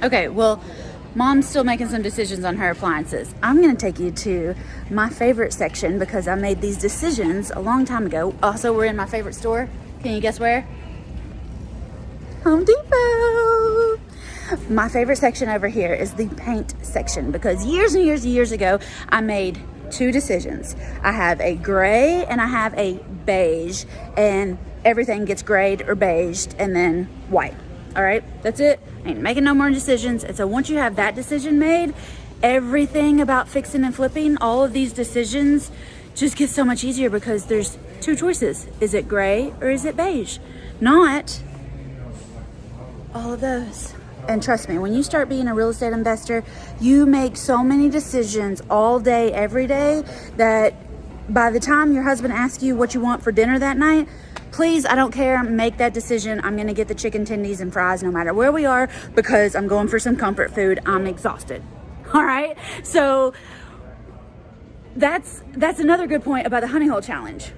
Okay, well, Mom's still making some decisions on her appliances. I'm going to take you to my favorite section because I made these decisions a long time ago. Also, we're in my favorite store. Can you guess where? Home Depot. My favorite section over here is the paint section because years and years and years ago, I made two decisions. I have a gray and I have a beige, and everything gets grayed or beiged and then white. All right, that's it. Ain't making no more decisions. And so once you have that decision made, everything about fixing and flipping, all of these decisions just gets so much easier because there's two choices. Is it gray or is it beige? Not all of those. And trust me, when you start being a real estate investor, you make so many decisions all day, every day, that by the time your husband asks you what you want for dinner that night, please, I don't care, make that decision. I'm gonna get the chicken tendies and fries no matter where we are because I'm going for some comfort food. I'm exhausted. All right, so that's another good point about the honey hole challenge.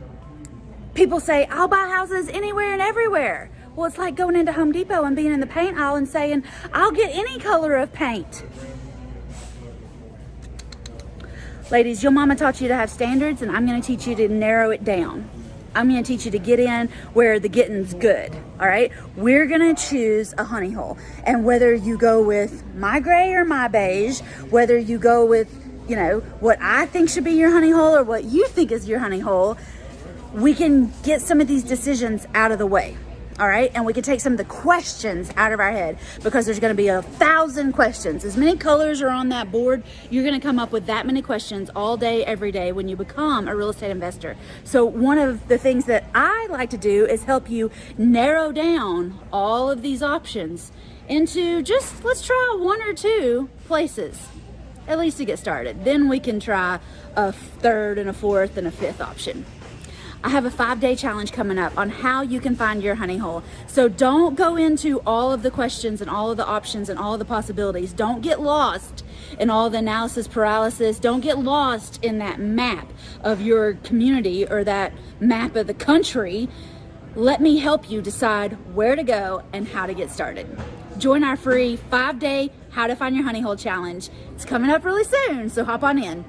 People say, I'll buy houses anywhere and everywhere. Well, it's like going into Home Depot and being in the paint aisle and saying, I'll get any color of paint. Ladies, your mama taught you to have standards, and I'm going to teach you to narrow it down. I'm going to teach you to get in where the getting's good. All right, we're going to choose a honey hole, and whether you go with my gray or my beige, whether you go with, you know, what I think should be your honey hole or what you think is your honey hole, we can get some of these decisions out of the way. All right, and we can take some of the questions out of our head because there's going to be 1,000 questions. As many colors are on that board, you're going to come up with that many questions all day, every day when you become a real estate investor. So one of the things that I like to do is help you narrow down all of these options into just, let's try one or two places, at least to get started. Then we can try a third and a fourth and a fifth option. I have a 5-day challenge coming up on how you can find your honey hole. So don't go into all of the questions and all of the options and all of the possibilities. Don't get lost in all the analysis paralysis. Don't get lost in that map of your community or that map of the country. Let me help you decide where to go and how to get started. Join our free 5-day How to Find Your Honey Hole challenge. It's coming up really soon, so hop on in.